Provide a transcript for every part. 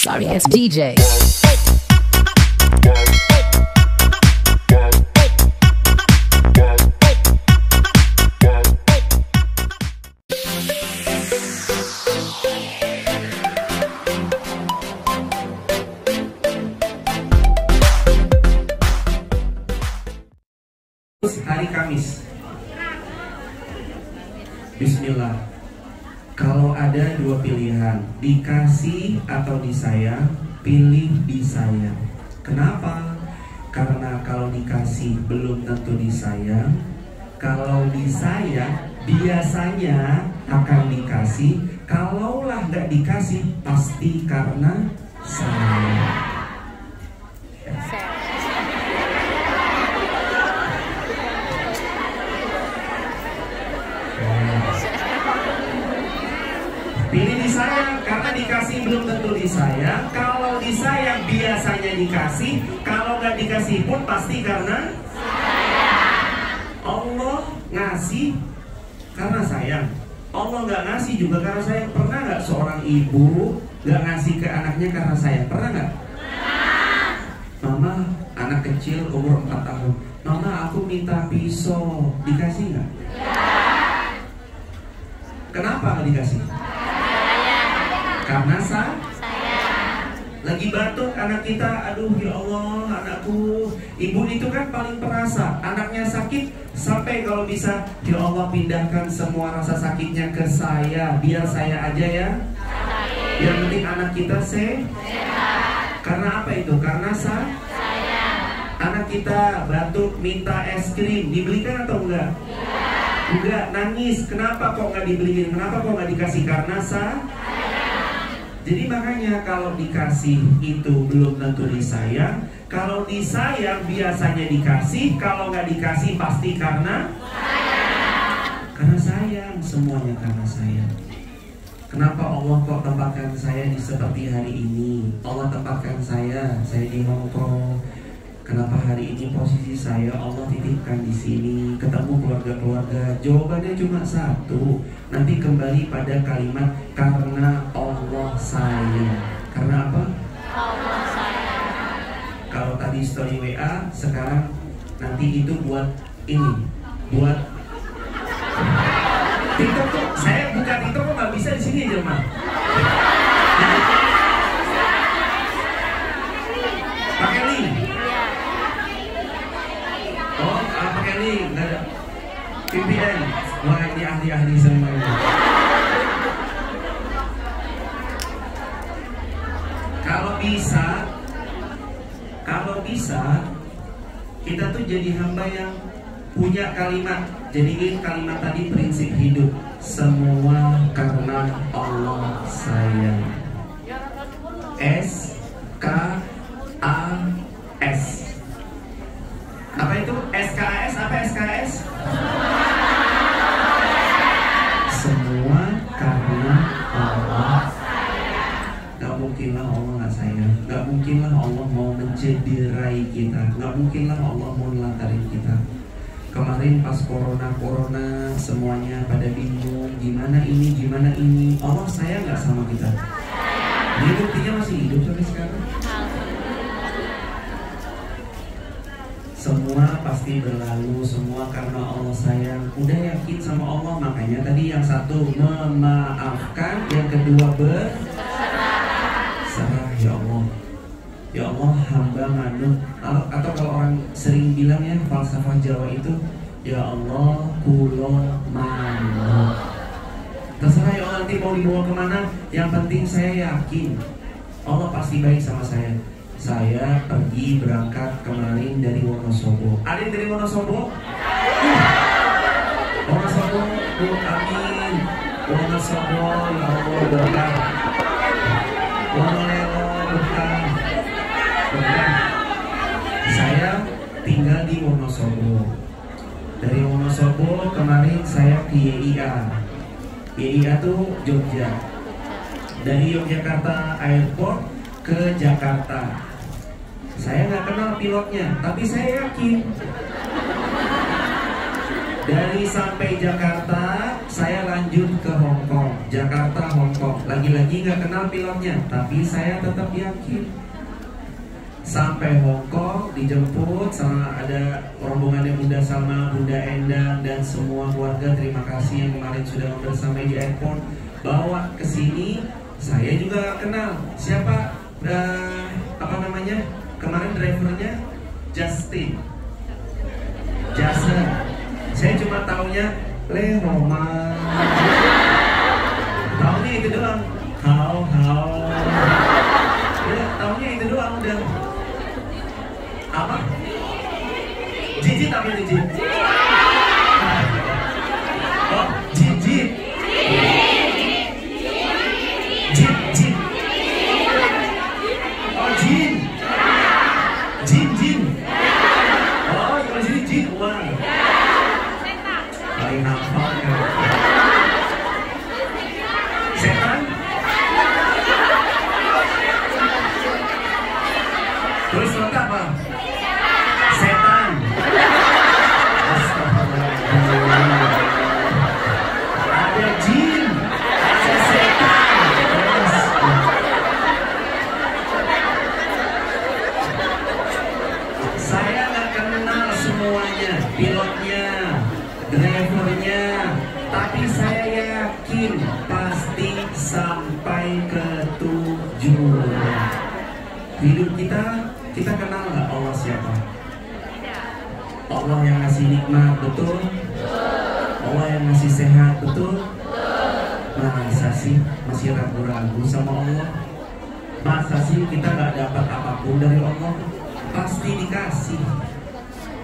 Sorry ass DJ. Hari Kamis. Bismillah. Kalau ada dua pilihan, dikasih atau disayang, pilih disayang. Kenapa? Karena kalau dikasih belum tentu disayang. Kalau disayang biasanya akan dikasih. Kalaulah nggak dikasih pasti karena sayang. Pilih disayang karena dikasih belum tentu disayang. Kalau disayang biasanya dikasih. Kalau nggak dikasih pun pasti karena sayang. Allah ngasih karena sayang. Allah nggak ngasih juga karena sayang. Pernah nggak seorang ibu nggak ngasih ke anaknya karena sayang? Pernah nggak? Mama anak kecil umur 4 tahun. Mama aku minta pisau, dikasih nggak? Kenapa nggak dikasih? Karena sayang. Lagi batuk anak kita, aduh ya Allah anakku. Ibu itu kan paling perasa, anaknya sakit sampai kalau bisa ya Allah pindahkan semua rasa sakitnya ke saya, biar saya aja ya. Yang penting anak kita sehat. Karena apa itu? Karena sayang. Anak kita batuk minta es krim, dibelikan atau enggak? Enggak, nangis. Kenapa kok nggak dibeliin? Kenapa kok nggak dikasih? Karena sayang. Jadi makanya kalau dikasih itu belum tentu disayang. Kalau disayang biasanya dikasih. Kalau nggak dikasih pasti karena sayang. Karena sayang, semuanya karena sayang. Kenapa Allah kok tempatkan saya di seperti hari ini? Allah tempatkan saya di Hongkong. Kenapa hari ini posisi saya Allah titipkan di sini, ketemu keluarga-keluarga? Jawabannya cuma satu. Nanti kembali pada kalimat karena Allah sayang. Karena apa? Allah sayang. Kalau tadi story WA, sekarang nanti itu buat ini, buat TikTok tuh. Saya buka TikTok kok nggak bisa di sini aja mah. Pakai link. Oh, pakai link, nggak ada VPN. Wah ini ahli-ahli semua ini. Kalau bisa, kita tuh jadi hamba yang punya kalimat. Jadiin kalimat tadi prinsip hidup. Semua karena Allah sayang. SKAS. Apa itu? SKAS? Apa SKAS? Semua karena Allah sayang. Gak mungkinlah Allah gak sayang. Gak mungkinlah Allah mau mencederai kita. Gak mungkinlah Allah mau nelantarin kita. Kemarin pas corona semuanya pada bingung. Gimana ini? Allah sayang gak sama kita? Dia buktinya masih hidup sampai sekarang. Semua pasti berlalu, semua karena Allah sayang. Udah yakin sama Allah, makanya tadi yang satu memaafkan, yang kedua berserah. Ya Allah, ya Allah hamba manut. Atau kalau orang sering bilang ya falsafah Jawa itu, ya Allah kulon manut. Terserah ya Allah nanti mau dibawa kemana. Yang penting saya yakin Allah pasti baik sama saya. Saya pergi berangkat kemarin dari Wonosobo. Ada yang dari Wonosobo? Wonosobo, amin. Wonosobo, ya Allah berkah. Wonolelo berkah. Saya tinggal di Wonosobo. Dari Wonosobo kemarin saya ke YIA. YIA tuh Jogja. Dari Yogyakarta Airport ke Jakarta. Saya nggak kenal pilotnya, tapi saya yakin dari sampai Jakarta saya lanjut ke Hong Kong, Jakarta, Hong Kong. Lagi-lagi nggak kenal pilotnya, tapi saya tetap yakin. Sampai Hong Kong dijemput sama ada rombongannya Bunda Salma, Bunda Endang dan semua keluarga. Terima kasih yang kemarin sudah membersamai di airport. Bawa ke sini, saya juga nggak kenal siapa apa namanya kemarin drivernya Justin. Saya cuma taunya Le Roma. Taunya itu doang. How. Ya, taunya itu doang udah. Apa? Jijit apa jijit? Oh, jijit. Jin. Oh, jin. Jin. Oh, kalau sini jin. Wah. Paling hafal kan. Setan. Terus mata apa? Setan. Ada jin, ada setan. Saya nggak kenal semuanya, pilotnya, drivernya, tapi saya yakin pasti sampai ke tujuan. Hidup kita kenal nggak Allah siapa? Allah yang ngasih nikmat, betul? Allah yang ngasih sehat, betul? Masa sih masih ragu-ragu sama Allah? Masa sih kita nggak dapat apapun dari Allah? Pasti dikasih.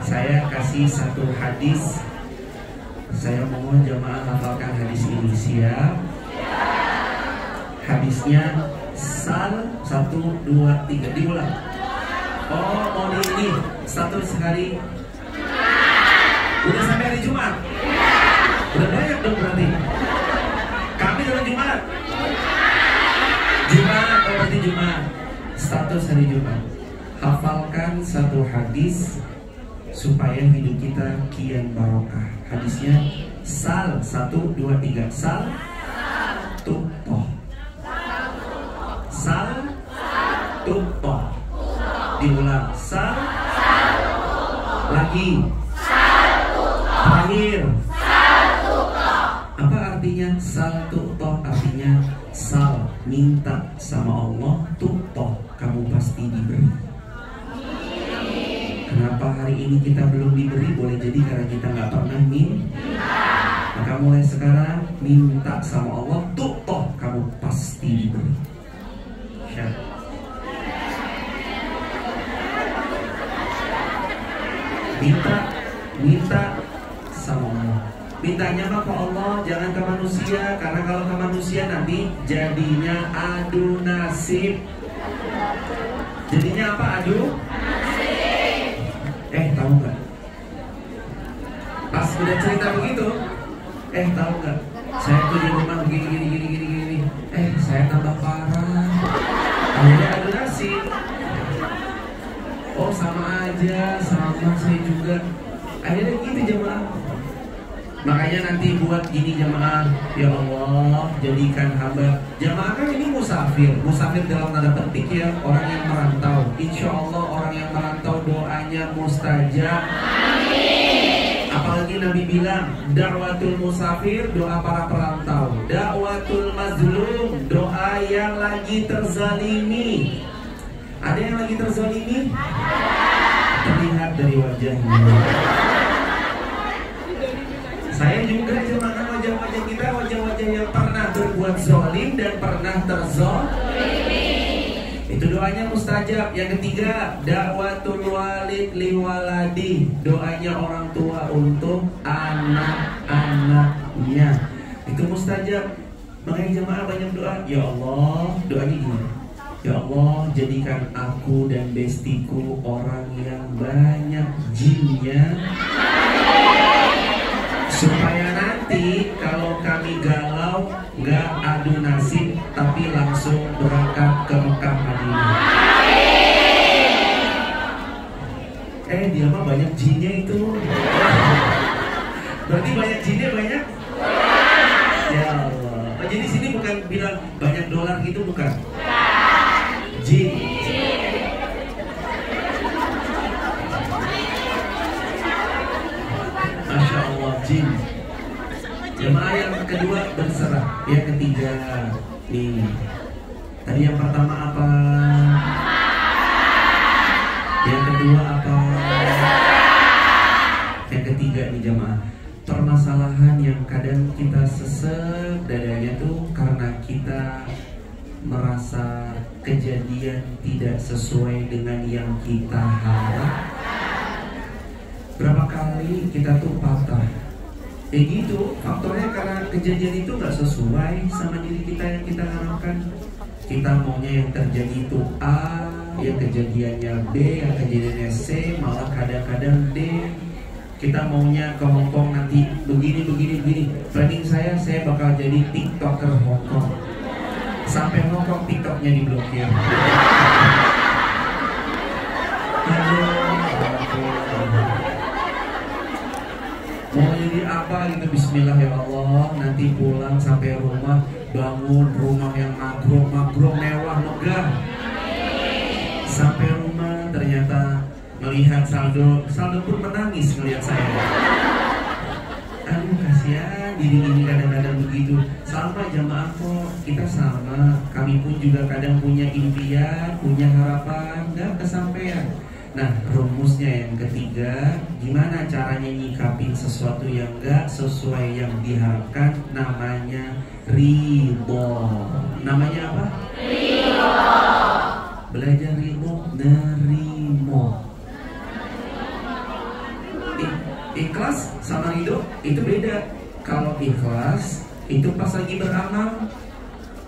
Saya kasih satu hadis. Saya mohon jamaah hafalkan hadis ini. Siap? Hadisnya Sal 1, 2, 3 diulang. Oh, mau di ini satu sekali. Udah sampai hari Jumat? Udah banyak dong berarti. Kami hari Jumat. Oh berarti Jumat. Status hari Jumat. Hafalkan satu hadis supaya hidup kita kian barokah. Hadisnya Sal 1, 2, 3. Sal tutoh. Sal tutoh. Diulang. Sal lagi. Terakhir. Apa artinya sal tutoh? Artinya sal, minta sama Allah, tutoh, kamu pasti diberi. Kenapa hari ini kita belum diberi? Boleh jadi karena kita nggak pernah minta. Maka mulai sekarang minta sama Allah, tutoh, kamu pasti diberi. Minta sama Allah. Mintanya mah ke Allah, jangan ke manusia. Karena kalau ke manusia nanti jadinya adu nasib. Jadinya apa adu? Nasib. Tahu nggak? Pas udah cerita begitu, tahu nggak? Saya tuh di rumah gini. Saya tambah parah. Akhirnya adu nasib. Oh sama aja, sama saya juga. Akhirnya gitu jemaah. Makanya nanti buat gini jemaah. Ya Allah, jadikan hamba. Jemaah kan ini musafir dalam tanda petik ya, orang yang merantau. Insya Allah orang yang merantau doanya mustajab. Amin. Apalagi Nabi bilang, dakwatul musafir, doa para perantau. Dakwatul mazlum, doa yang lagi terzalimi. Ada yang lagi terzalimi? Terlihat dari wajahnya. Saya juga jemaah wajah-wajah kita, wajah-wajah yang pernah berbuat zalim dan pernah terzalimi. Itu doanya mustajab. Yang ketiga, dakwatul walid liwaladi, doanya orang tua untuk anak-anaknya. Itu mustajab. Makanya jemaah banyak doa. Ya Allah, doanya gimana? Ya Allah, jadikan aku dan bestiku orang yang banyak jinnya, supaya nanti kalau kami galau gak adu nasib, tapi langsung berangkat ke Mekah Madinah. Dia mah banyak jinnya itu. Berarti banyak jinnya banyak. banyak dolar gitu bukan? Jin. Masya Allah, jin. Jemaah yang kedua berserah. Yang ketiga nih. Tadi yang pertama apa? Yang kedua apa? Yang ketiga nih jemaah. Permasalahan yang kadang kita sesek dadanya tuh karena kita merasa kejadian tidak sesuai dengan yang kita harap. Berapa kali kita tuh patah. Gitu, faktornya karena kejadian itu nggak sesuai sama diri kita yang kita harapkan. Kita maunya yang terjadi itu A, yang kejadiannya B, yang kejadiannya C, malah kadang-kadang D. Kita maunya ke Hongkong nanti begini. Planning saya bakal jadi TikToker Hongkong. Sampai Hongkong TikToknya diblokir. Mau jadi apa gitu, bismillah ya Allah. Nanti pulang sampai rumah, bangun rumah yang magro mewah megah. Sampai rumah ternyata melihat saldo pun menangis melihat saya. Aduh kasihan diri ini kadang-kadang begitu. Sama jamaah kok, kita sama. Kami pun juga kadang punya impian, punya harapan, nggak kesampaian. Nah, rumusnya yang ketiga, gimana caranya nyikapin sesuatu yang nggak sesuai yang diharapkan? Namanya ridho. Namanya apa? Ridho. Belajar ridho, nerimo. Ikhlas sama ridho itu beda. Kalau ikhlas itu pas lagi beramal.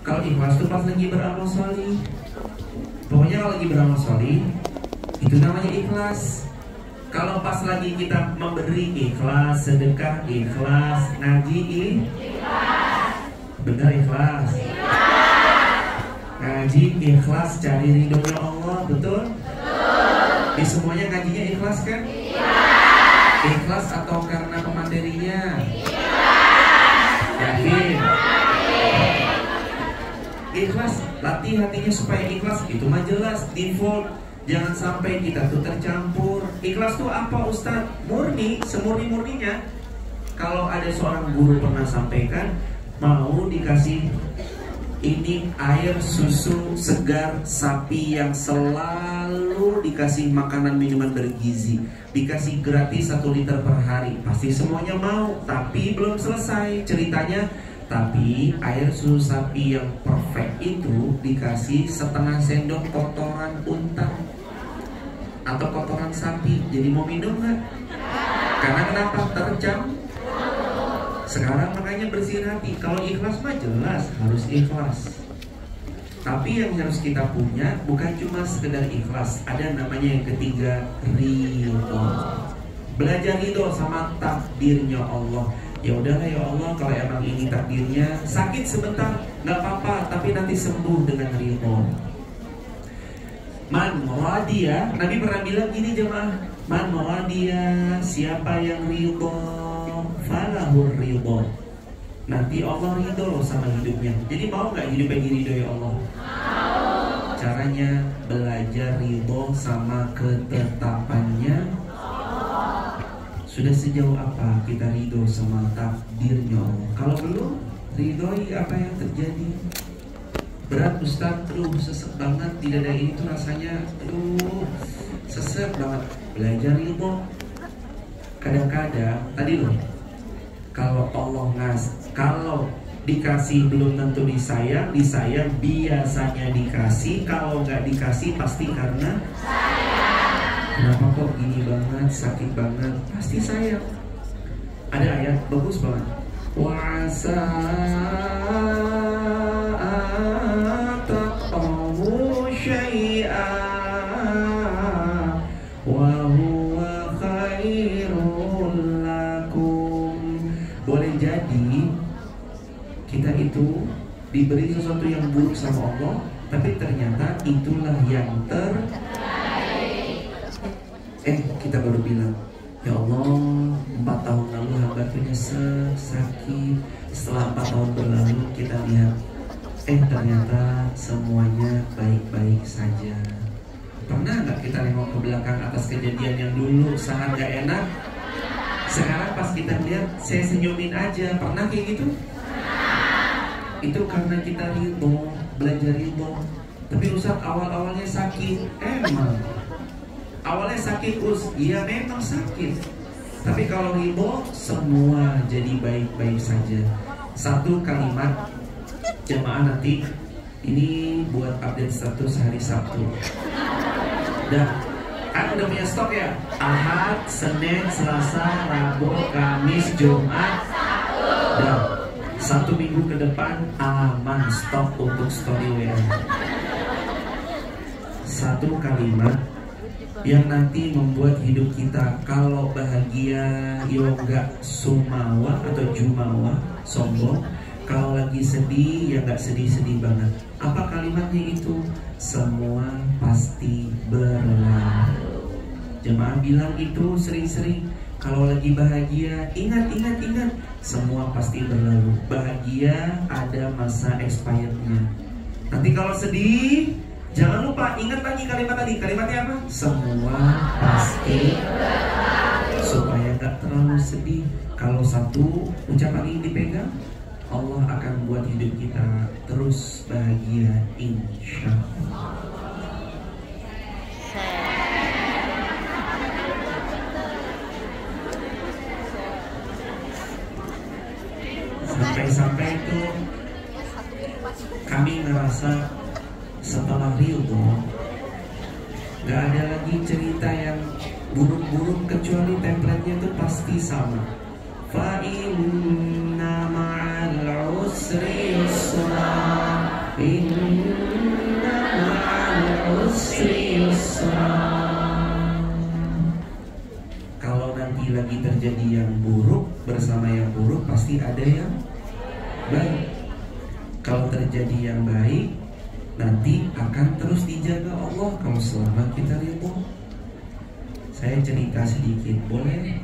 Kalau ikhlas itu pas lagi beramal sholih. Pokoknya kalau lagi beramal sholih itu namanya ikhlas. Kalau pas lagi kita memberi, ikhlas, sedekah, ikhlas, ngaji, ikhlas. Benar ikhlas. Ngaji ikhlas, cari ridhonya Allah, betul? Di semuanya ngajinya ikhlas kan? Ikhlas atau karena pematerinya? Yakin? Ikhlas, latih hatinya supaya ikhlas. Itu mah jelas, default. Jangan sampai kita tuh tercampur. Ikhlas tuh apa Ustadz? Murni, semurni-murninya. Kalau ada seorang guru pernah sampaikan, mau dikasih ini air susu segar sapi yang selalu dikasih makanan minuman bergizi, dikasih gratis 1 liter per hari, pasti semuanya mau. Tapi belum selesai ceritanya. Tapi air susu sapi yang perfect itu dikasih setengah sendok kotoran unta atau kotoran sapi. Jadi mau minum nggak? Karena kenapa? Tercampur. Sekarang makanya bersihin hati. Kalau ikhlas mah jelas harus ikhlas. Tapi yang harus kita punya bukan cuma sekedar ikhlas. Ada namanya yang ketiga, ridho. Belajar ridho sama takdirnya Allah. Ya udahlah ya Allah, kalau emang ini takdirnya, sakit sebentar nggak apa-apa, tapi nanti sembuh dengan ridho. Man radiya, Nabi pernah bilang gini jemaah, man radiya, siapa yang ridho, falahur ridho. Nanti Allah ridho loh sama hidupnya. Jadi mau nggak hidupnya diridhoi Allah? Mau. Caranya belajar ridho sama ketetapannya. Sudah sejauh apa kita ridho sama takdirnya Allah? Kalau belum, ridhoi apa yang terjadi. Berat Ustaz, aduh sesek banget di dada ini tuh rasanya, aduh sesek banget. Belajar ridho. Kadang-kadang, tadi loh, kalau Allah kalau dikasih belum tentu disayang biasanya dikasih, kalau nggak dikasih pasti karena kenapa kok gini banget, sakit banget, pasti sayang. Ada ayat bagus banget. Wa'asa taqamu syai'an wa huwa khairul lakum. Boleh jadi kita itu diberi sesuatu yang buruk sama Allah, tapi ternyata itulah yang kita baru bilang, ya Allah 4 tahun lalu hamba tuh nyesek, sakit. Setelah 4 tahun berlalu kita lihat ternyata semuanya baik-baik saja. Pernah nggak kita nengok ke belakang atas kejadian yang dulu sangat gak enak? Sekarang pas kita lihat, saya senyumin aja. Pernah kayak gitu? Itu karena kita ridho, belajar ridho. Tapi Ustaz, awal-awalnya sakit. Emang awalnya sakit, iya memang sakit. Tapi kalau ridho, semua jadi baik-baik saja. Satu kalimat jamaah nanti ini buat update status hari Sabtu. Dah, kan udah punya stok ya? Ahad, Senin, Selasa, Rabu, Kamis, Jumat, dah. 1 minggu ke depan aman stok untuk story WA. Satu kalimat yang nanti membuat hidup kita kalau bahagia, yoga, sumawa atau jumawa, sombong. Kalau lagi sedih, ya gak sedih-sedih banget. Apa kalimatnya itu? Semua pasti berlalu. Jemaah bilang itu sering-sering. Kalau lagi bahagia, ingat. Semua pasti berlalu. Bahagia ada masa expirednya. Nanti kalau sedih, jangan lupa ingat lagi kalimat tadi. Kalimatnya apa? Semua pasti berlalu. Supaya gak terlalu sedih. Kalau satu ucapan ini dipegang, Allah akan buat hidup kita terus bahagia, insya Allah. Sampai-sampai itu kami ngerasa setelah ridho gak ada lagi cerita yang buruk-buruk, kecuali template-nya itu pasti sama. Fa inna ma'al usri yusra, inna ma'al usri yusra. Kalau nanti lagi terjadi yang buruk, bersama yang buruk pasti ada yang baik. Kalau terjadi yang baik, nanti akan terus dijaga Allah kalau selama kita ridho. Saya cerita sedikit, boleh?